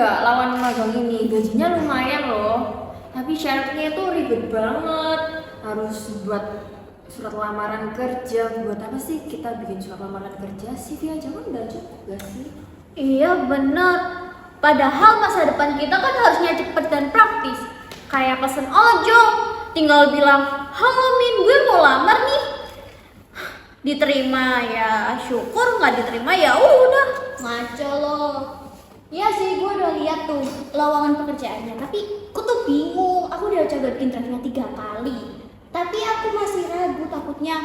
nggak lawan magang ini? Gajinya lumayan loh. Tapi syaratnya itu ribet banget. Harus buat surat lamaran kerja. Buat apa sih kita bikin surat lamaran kerja? CV aja kan udah cukup gak sih? Iya bener. Padahal masa depan kita kan harusnya cepet dan praktis. Kayak pesen ojol, tinggal bilang, halo Min, gue mau lamar nih. Diterima ya syukur, nggak diterima ya udah. Ngaco loh. Iya sih, gue udah lihat tuh lowongan pekerjaannya, tapi aku tuh bingung. Aku udah coba bikin draftnya 3 kali, tapi aku masih ragu, takutnya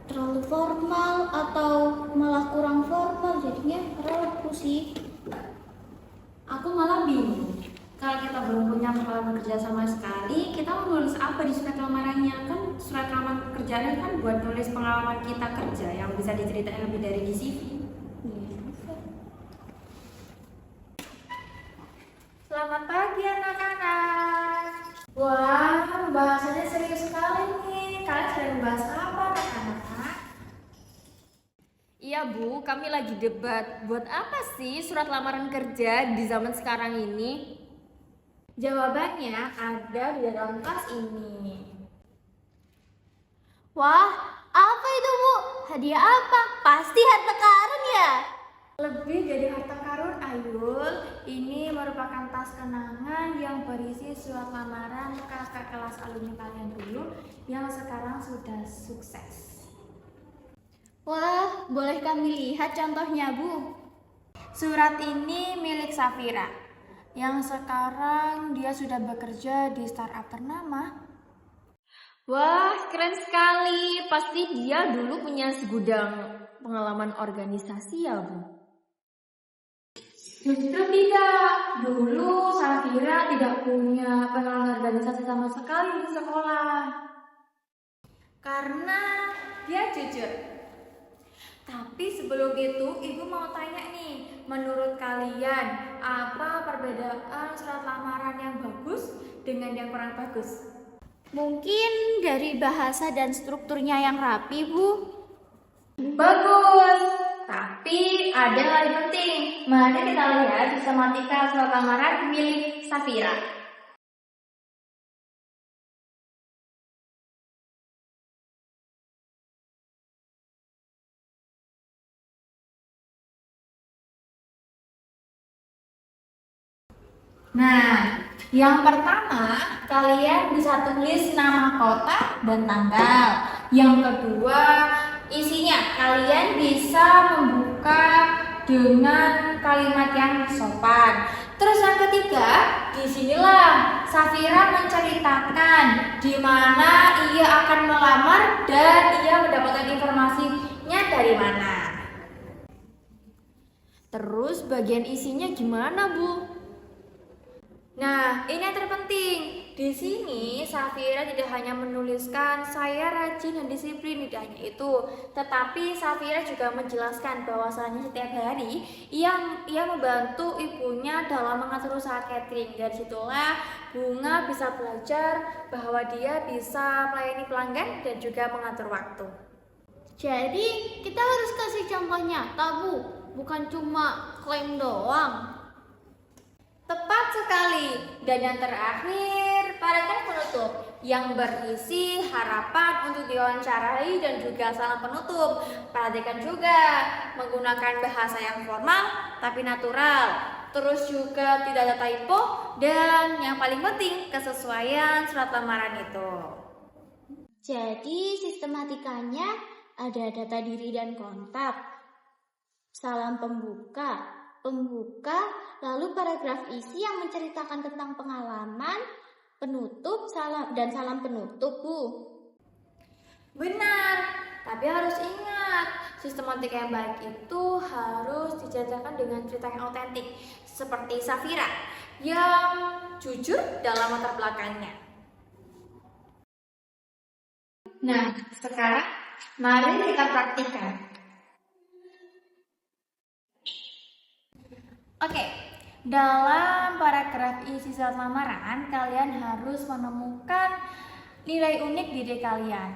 terlalu formal atau malah kurang formal, jadinya ragu sih. Aku malah bingung. Kalau kita belum punya pengalaman kerja sama sekali, kita mau nulis apa di surat lamarannya? Kan surat lamaran pekerjaan kan buat nulis pengalaman kita kerja yang bisa diceritain lebih dari di CV. Selamat pagi anak-anak. Wah, pembahasannya serius sekali nih. Kalian sedang membahas apa anak-anak? Iya Bu, kami lagi debat. Buat apa sih surat lamaran kerja di zaman sekarang ini? Jawabannya ada di dalam tas ini. Wah, apa itu Bu? Hadiah apa? Pasti harta karun ya? Lebih dari harta karun, Ayul. Ini merupakan tas kenangan yang berisi surat lamaran kakak kelas alumni kalian dulu yang sekarang sudah sukses. Wah, boleh kami lihat contohnya Bu? Surat ini milik Safira, yang sekarang dia sudah bekerja di startup ternama. Wah, keren sekali. Pasti dia dulu punya segudang pengalaman organisasi ya, Bu? Justru tidak. Dulu Safira tidak punya pengalaman organisasi sama sekali di sekolah. Karena dia jujur. Tapi sebelum itu, Ibu mau tanya nih, menurut kalian apa perbedaan surat lamaran yang bagus dengan yang kurang bagus? Mungkin dari bahasa dan strukturnya yang rapi Bu. Bagus, tapi ada hal yang penting. Mari kita lihat sistematika surat lamaran milik Safira. Nah, yang pertama, kalian bisa tulis nama kota dan tanggal. Yang kedua, isinya kalian bisa membuka dengan kalimat yang sopan. Terus yang ketiga, disinilah Safira menceritakan di mana ia akan melamar dan ia mendapatkan informasinya dari mana. Terus bagian isinya gimana, Bu? Nah, ini yang terpenting. Di sini Safira tidak hanya menuliskan saya rajin dan disiplin, tidak hanya itu, tetapi Safira juga menjelaskan bahwasannya setiap hari ia membantu ibunya dalam mengatur usaha catering. Dari situlah Bunga bisa belajar bahwa dia bisa melayani pelanggan dan juga mengatur waktu. Jadi kita harus kasih contoh nyata Bu, bukan cuma klaim doang. Tepat sekali. Dan yang terakhir, paragraf penutup yang berisi harapan untuk diwawancarai dan juga salam penutup. Perhatikan juga menggunakan bahasa yang formal tapi natural. Terus juga tidak ada typo dan yang paling penting kesesuaian surat lamaran itu. Jadi sistematikanya ada data diri dan kontak, salam pembuka, lalu paragraf isi yang menceritakan tentang pengalaman, penutup, dan salam penutup, Bu. Benar, tapi harus ingat, sistematika yang baik itu harus dijajarkan dengan cerita yang autentik, seperti Safira yang jujur dalam latar belakangnya. Nah, sekarang mari kita praktikkan. Oke, dalam paragraf isi surat lamaran, kalian harus menemukan nilai unik diri kalian.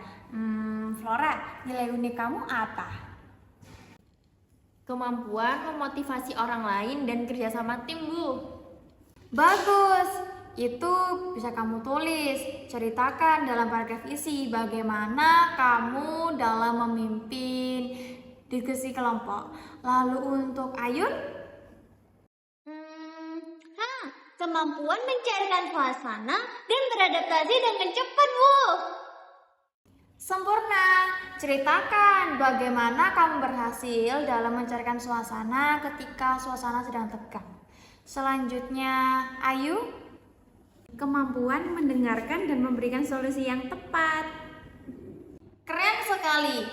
Flora, nilai unik kamu apa? Kemampuan memotivasi orang lain dan kerjasama tim, Bu. Bagus, itu bisa kamu tulis. Ceritakan dalam paragraf isi bagaimana kamu dalam memimpin diskusi kelompok. Lalu untuk Ayun, Kemampuan mencairkan suasana dan beradaptasi dengan cepat, Bu. sempurna. Ceritakan bagaimana kamu berhasil dalam mencairkan suasana ketika suasana sedang tegang. Selanjutnya, Ayu, Kemampuan mendengarkan dan memberikan solusi yang tepat. keren sekali.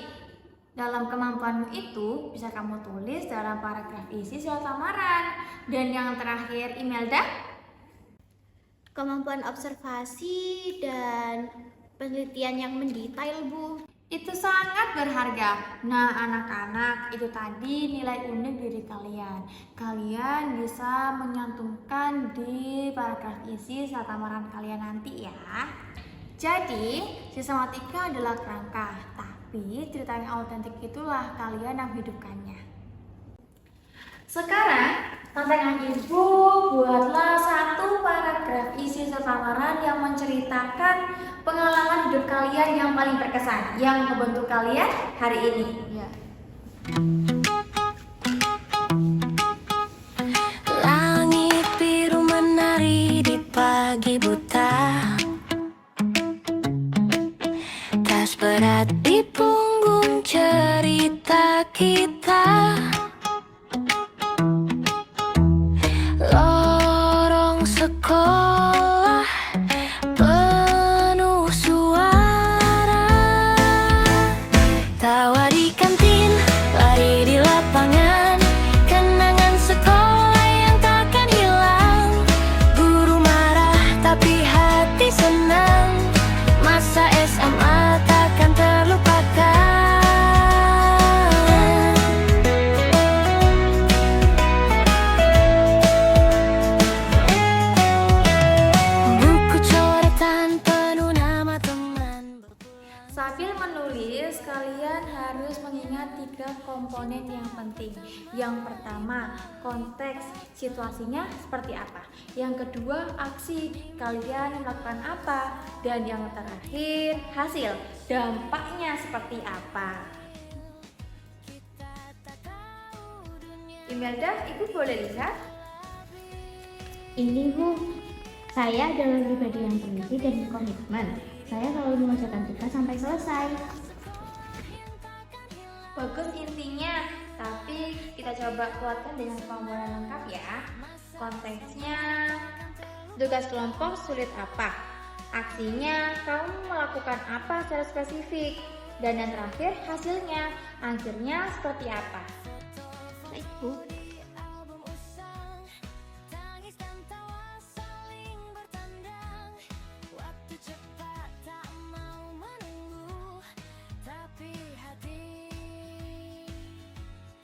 Dalam kemampuanmu itu bisa kamu tulis dalam paragraf isi surat lamaran. Dan yang terakhir, Imelda, Kemampuan observasi dan penelitian yang mendetail, Bu. itu sangat berharga. Nah, anak-anak, itu tadi nilai unik diri kalian. Kalian bisa menyantumkan di paragraf isi saat lamaran kalian nanti ya. Jadi, sistematika adalah kerangka, tapi cerita yang autentik itulah kalian yang hidupkannya. Sekarang, tantangan ibu buatlah satu paragraf isi surat lamaran yang menceritakan pengalaman hidup kalian yang paling berkesan, yang membentuk kalian hari ini. Ya. Langit biru menari di pagi buta, tas berat di punggung cerita kita. Lorong sekolah penuh suara, tawa di kantin, lari di lapangan, kenangan sekolah yang takkan hilang. Guru marah tapi hati senang, masa SMA takkan terlupakan. Buku coretan penuh nama teman. Sambil menulis, kalian harus mengingat 3 komponen yang penting. Yang pertama, konteks, situasinya seperti apa. Yang kedua, aksi, kalian melakukan apa. Dan yang terakhir, hasil, dampaknya seperti apa. Imelda, ibu boleh lihat? Ini, Bu, saya adalah pribadi yang teliti dan komitmen. Saya selalu mengerjakan tugas sampai selesai. Bagus intinya, tapi kita coba kuatkan dengan komponen lengkap ya. Konteksnya, tugas kelompok sulit apa? Aksinya, kamu melakukan apa secara spesifik? Dan yang terakhir, hasilnya, akhirnya seperti apa? Baik, Bu.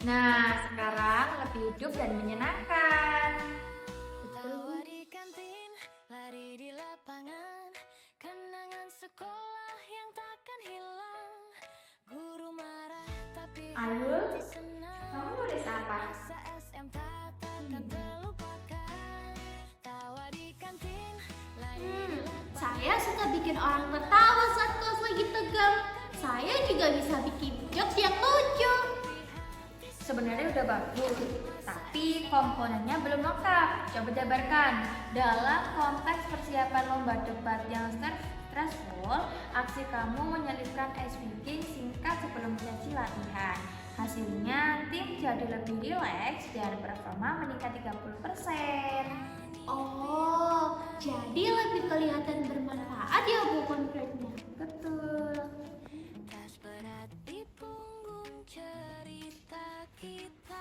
Nah, sekarang lebih hidup dan menyenangkan. Tawa di kantin, lari di lapangan, kenangan sekolah yang takkan hilang. Guru marah tapi Ayu, hati senang, kamu nulis apa? masa SMK takkan terlupakan. Tawa di kantin, lari di lapangan. Saya suka bikin orang tertawa saat kelas lagi tegang. Saya juga bisa bikin jokes yang lucu. Sebenarnya udah bagus, tapi komponennya belum lengkap. Coba jabarkan. Dalam konteks persiapan lomba debat yang stressful, aksi kamu menyelipkan ice breaking singkat sebelum sesi latihan. Hasilnya, tim jadi lebih rileks dan performa meningkat 30%. Oh, jadi lebih kelihatan bermanfaat ya, Bu, konkretnya. Betul. Tas berat di punggung cerita kita.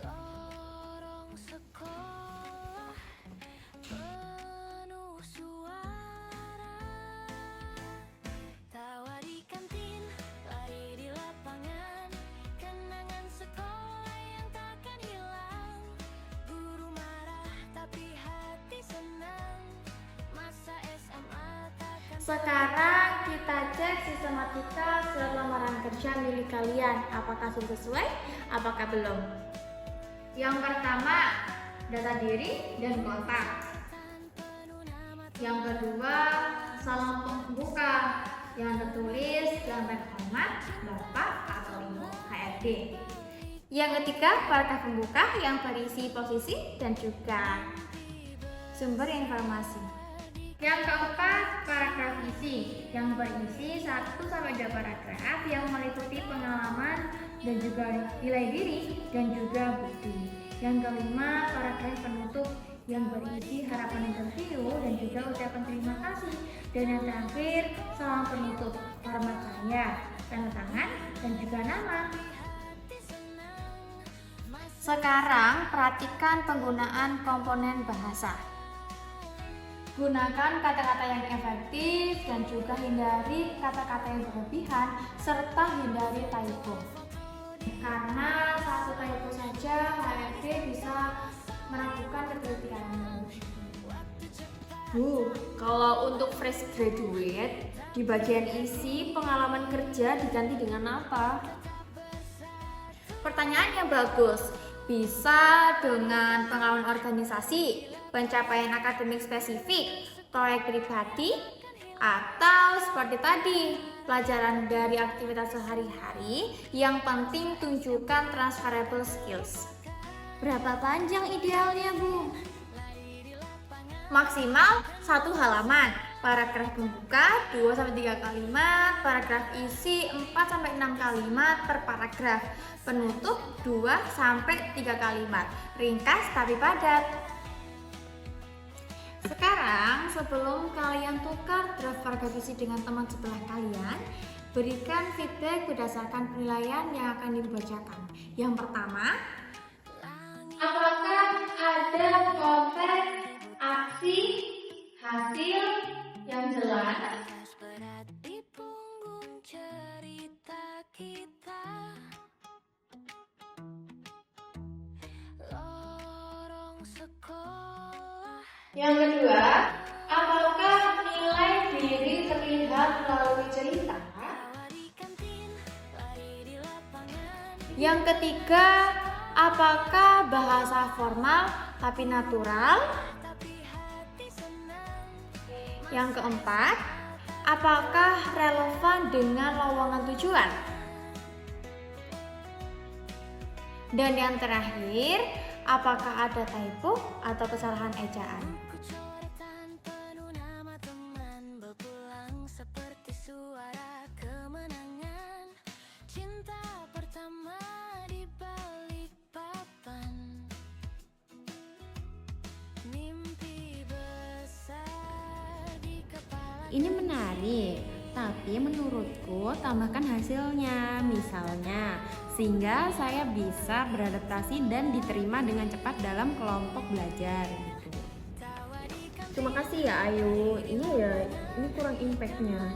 Lorong sekolah penuh suara, tawa di kantin, lari di lapangan, kenangan sekolah yang takkan hilang. Guru marah tapi hati senang, masa SMA takkan. Sekarang kita cek sistematika surat lamaran kerja milik kalian. Apakah sudah sesuai? Apakah belum? Yang pertama, data diri dan kontak. Yang kedua, salam pembuka yang tertulis yang terhormat Bapak atau Ibu HRD. Yang ketiga, paragraf pembuka yang berisi posisi dan juga sumber informasi. Yang keempat, paragraf isi yang berisi 1-2 paragraf yang meliputi pengalaman dan juga nilai diri dan juga bukti. Yang kelima, paragraf penutup yang berisi harapan interview dan juga ucapan terima kasih. Dan yang terakhir, salam penutup, hormat saya, tanda tangan dan juga nama. Sekarang perhatikan penggunaan komponen bahasa. Gunakan kata-kata yang efektif dan juga hindari kata-kata yang berlebihan serta hindari typo. Karena satu typo saja HRD bisa meragukan ketelitianmu. Bu, kalau untuk fresh graduate di bagian isi pengalaman kerja diganti dengan apa? Pertanyaan yang bagus. Bisa dengan pengalaman organisasi, pencapaian akademik spesifik, proyek pribadi, atau seperti tadi, pelajaran dari aktivitas sehari-hari. Yang penting tunjukkan transferable skills. Berapa panjang idealnya, Bu? Maksimal 1 halaman. Paragraf pembuka 2-3 kalimat, paragraf isi 4-6 kalimat per paragraf. Penutup 2-3 kalimat. Ringkas tapi padat. Sekarang sebelum kalian tukar draft paragraf isi dengan teman sebelah kalian, berikan feedback berdasarkan penilaian yang akan dibacakan. Yang pertama, apakah ada konteks, aksi, hasil yang jelas? berat di punggung cerita kita. Lorong sekolah. Yang kedua, apakah nilai diri terlihat melalui cerita? Tawa di kantin, lari di lapangan. Yang ketiga, apakah bahasa formal tapi natural? Tapi hati senang. Yang keempat, apakah relevan dengan lowongan tujuan? Dan yang terakhir, apakah ada typo atau kesalahan ejaan? Ku coretan penuh nama teman, berpulang seperti suara kemenangan. Cinta pertama di balik papan, mimpi besar di kepala. Ini menarik, tapi menurutku tambahkan hasilnya, misalnya, sehingga saya bisa beradaptasi dan diterima dengan cepat dalam kelompok belajar gitu. Terima kasih ya Ayu, ini kurang impactnya.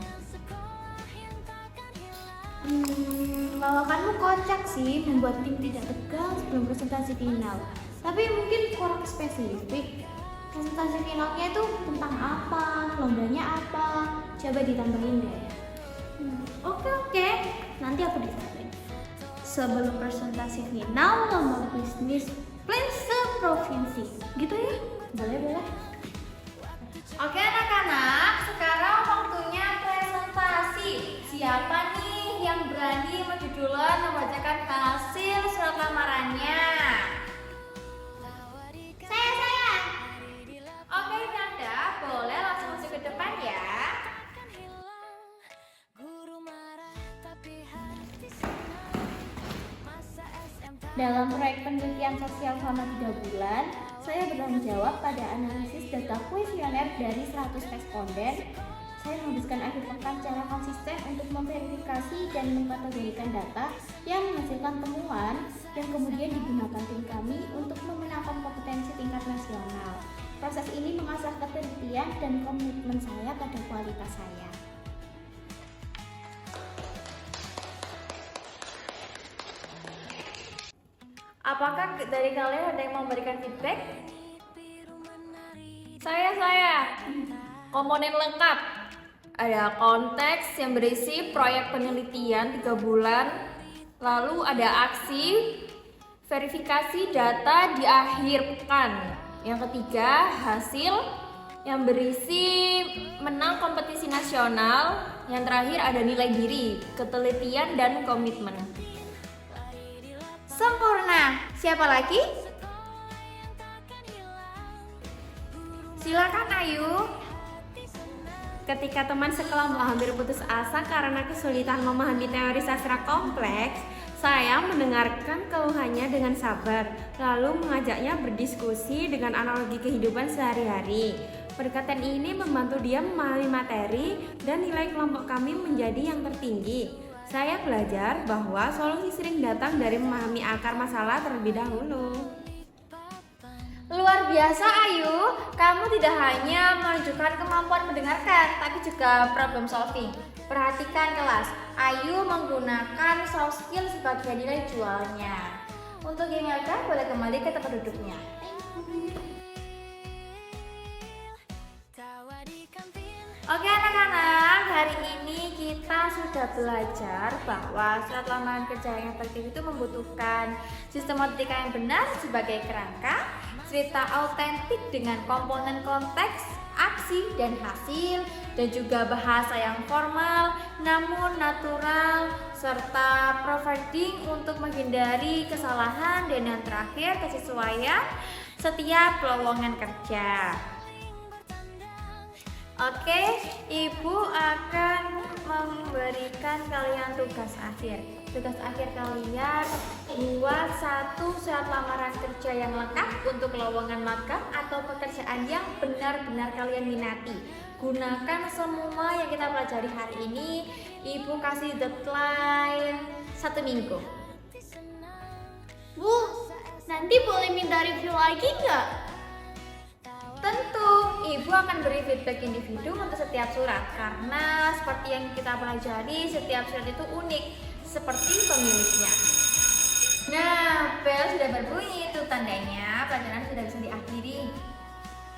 Lawakanmu kocak sih, membuat tim tidak tegang sebelum presentasi final. Tapi mungkin kurang spesifik. Presentasi finalnya itu tentang apa, lombanya apa, coba ditambahin deh. Oke, nanti aku ditambahin. Sebelum presentasi final, lomba bisnis plan se-provinsi. Gitu ya? Boleh. Oke anak-anak, sekarang waktunya presentasi. Siapa nih yang berani maju duluan membacakan hasil surat lamarannya? Saya. Oke Nanda, boleh langsung masuk ke depan ya. Kan hilang, guru marah tapi hati senang. Masa SMK. Dalam proyek penelitian sosial selama 3 bulan, saya bertanggung jawab pada analisis data kuesioner dari 100 responden. Saya menghabiskan akhir pekan secara konsisten untuk memverifikasi dan mengkategorikan data yang menghasilkan temuan yang kemudian digunakan tim kami untuk memenangkan kompetensi tingkat nasional. Proses ini mengasah ketelitian dan komitmen saya pada kualitas saya. Apakah dari kalian ada yang mau memberikan feedback? Saya. Komponen lengkap. Ada konteks yang berisi proyek penelitian 3 bulan. Lalu ada aksi, Verifikasi data di akhir pekan. Yang ketiga, hasil yang berisi menang kompetisi nasional. Yang terakhir ada nilai diri, ketelitian dan komitmen. Sempurna. Siapa lagi? Silakan Ayu. Ketika teman sekelompok hampir putus asa karena kesulitan memahami teori sastra kompleks, saya mendengarkan keluhannya dengan sabar, lalu mengajaknya berdiskusi dengan analogi kehidupan sehari-hari. Pendekatan ini membantu dia memahami materi dan nilai kelompok kami menjadi yang tertinggi. Saya belajar bahwa solusi sering datang dari memahami akar masalah terlebih dahulu. Luar biasa Ayu, kamu tidak hanya menunjukkan kemampuan mendengarkan, tapi juga problem solving. Perhatikan kelas, Ayu menggunakan soft skill sebagai nilai jualnya. Untuk Imelda boleh kembali ke tempat duduknya. Oke anak-anak, hari ini kita sudah belajar bahwa surat lamaran kerja yang efektif itu membutuhkan sistematika yang benar sebagai kerangka, cerita autentik dengan komponen konteks, aksi dan hasil, dan juga bahasa yang formal namun natural, serta providing untuk menghindari kesalahan, dan yang terakhir kesesuaian setiap lowongan kerja. Oke, Ibu akan memberikan kalian tugas akhir. Tugas akhir kalian buat satu surat lamaran kerja yang lengkap untuk lowongan magang atau pekerjaan yang benar-benar kalian minati. Gunakan semua yang kita pelajari hari ini. Ibu kasih deadline 1 minggu. Bu, nanti boleh minta review lagi nggak? Tentu, Ibu akan beri feedback individu untuk setiap surat karena seperti yang kita pelajari, setiap surat itu unik seperti pemiliknya. Nah, bel sudah berbunyi, itu tandanya pelajaran sudah bisa diakhiri.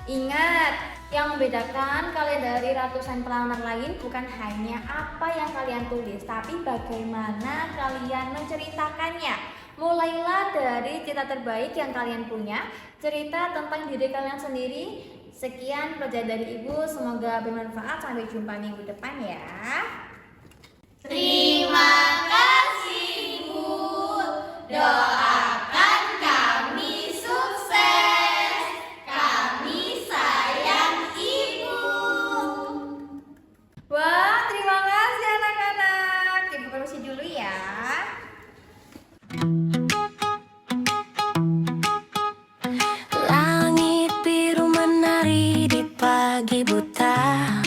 Ingat, yang membedakan kalian dari ratusan pelamar lain bukan hanya apa yang kalian tulis, tapi bagaimana kalian menceritakannya. Mulailah dari cerita terbaik yang kalian punya, cerita tentang diri kalian sendiri. Sekian pelajaran dari Ibu, semoga bermanfaat. Sampai jumpa minggu depan ya. Terima kasih Bu. Doakan kami sukses. Kami sayang Ibu. Wah, terima kasih anak-anak. Ibu permisi dulu ya. Langit biru menari di pagi buta,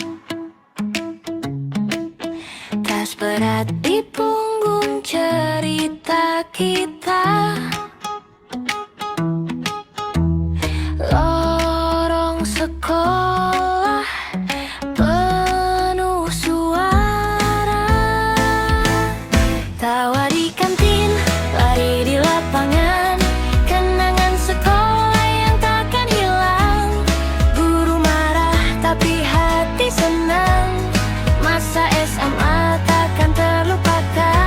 tas berat di punggung cerita kita. Lorong sekolah penuh suara, tawa di kantin, lari di lapangan, kenangan sekolah yang takkan hilang. Guru marah tapi hati senang, masa SMA takkan terlupakan.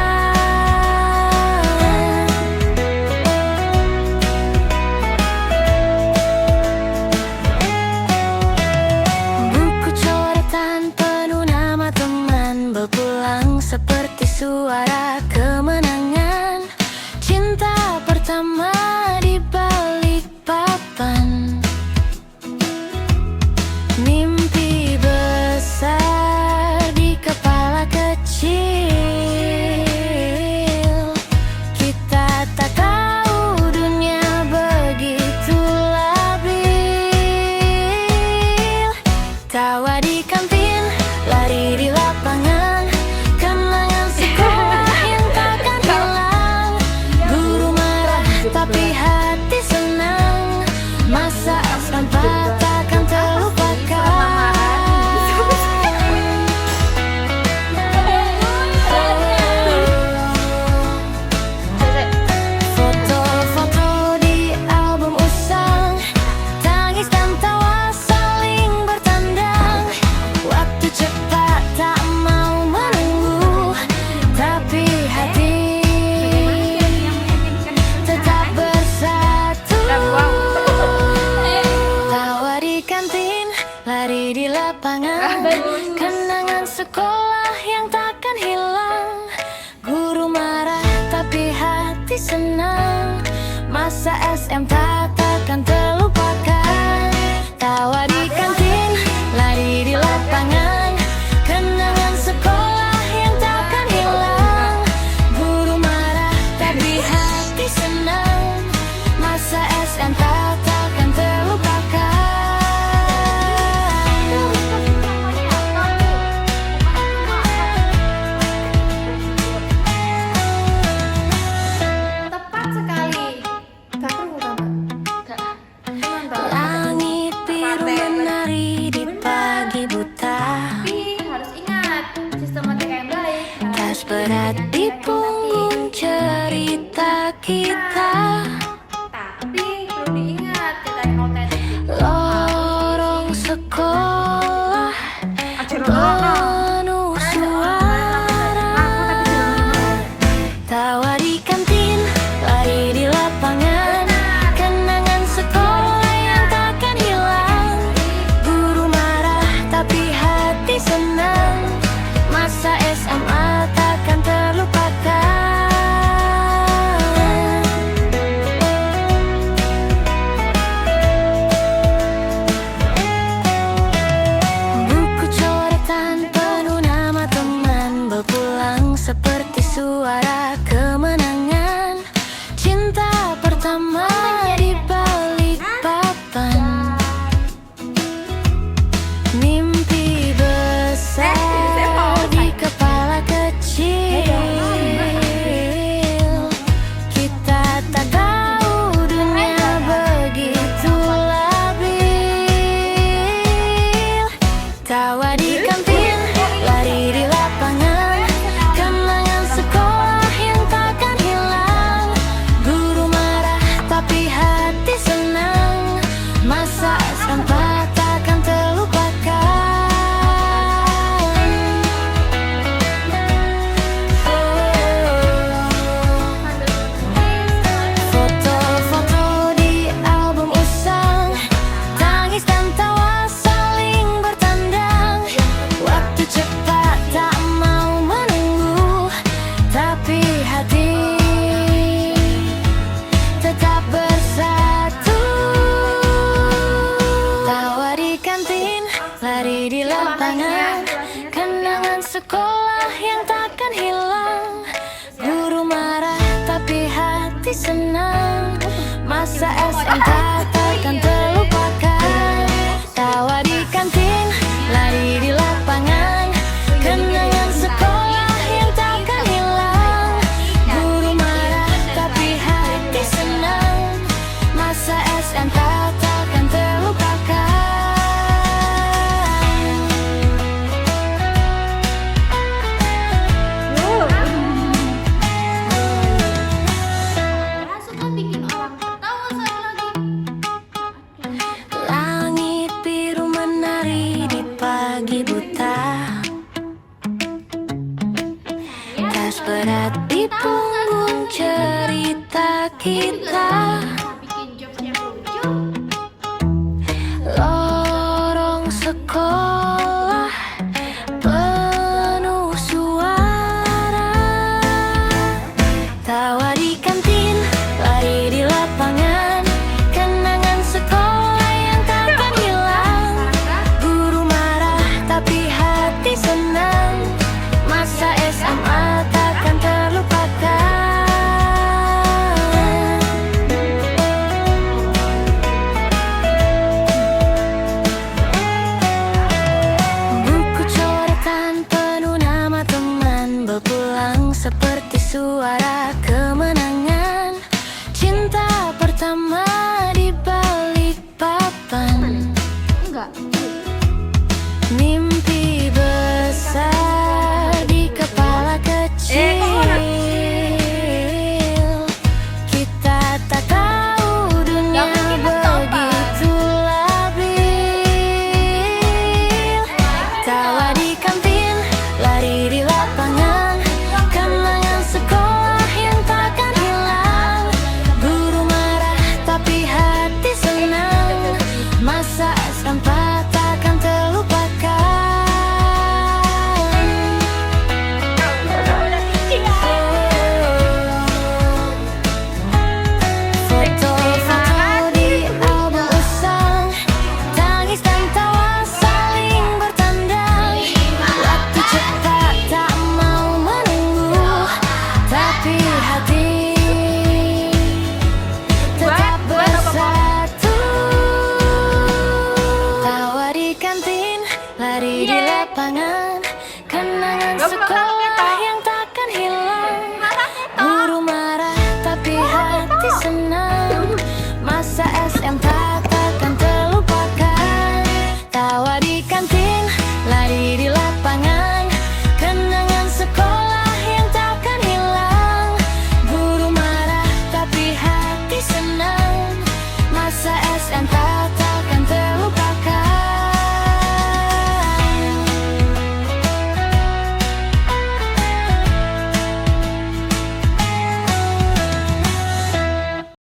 Buku coretan penuh nama teman berpulang seperti suara kemenangan. Cinta pertama di balik papan, mimpi besar di kepala kecil. Kita tak tahu dunia begitu labil. Tawa di kantin, lari di lapangan, kenangan sekolah yang takkan hilang. Masa SM takkan terlupakan. Tawa di kantin, lari di lapangan, kenangan sekolah yang takkan hilang. Guru marah tapi hati senang. Masa SM takkan terlupakan. Tepat sekali. Gak perlu kamu. Gak. Emang tau. Langit biru menari di pagi buta. Tapi harus ingat sistematika yang baik. Tas berat di punggung cerita kita. Tapi perlu diingat kita yang autentik. Lorong sekolah penuh suara. Tawa di kantin, lari di lapangan, kenangan sekolah yang takkan hilang. Guru marah tapi hati senang. Masa SMA takkan terlupakan. Buku coretan penuh nama teman, berpulang seperti suara kemenangan. Cinta pertama di balik papan, mimpi besar di kepala kecil. Kita tak tahu dunia begitu labil. Tawa di kantin, lari di lapangan, kenangan sekolah yang takkan hilang. Guru marah tapi hati senang. Masa SMA takkan terlupakan. Foto-foto di album usang, tangis dan tawa saling bertandang. Waktu cepat tak mau menunggu, tapi hati tetap bersatu. Tawa di kantin, lari di lapangan, kenangan sekolah yang takkan hilang. Guru marah tapi hati senang. Masa SMA takkan terlupakan. Tawa di kantin, lari di lapangan, kenangan sekolah yang takkan hilang. Guru marah tapi hati senang. Masa SMA takkan terlupakan. Suka bikin orang ketawa sekali lagi. Langit biru menari di pagi buta. Tas berat di punggung cerita kita. Bikin jokes yang lucu. Lorong sekolah penuh suara. Tawa di kantin, lari di lapangan, kenangan sekolah yang takkan hilang. Guru marah tapi hati senang. Masa SMA takkan terlupakan. Buku coretan penuh nama teman, berpulang seperti suara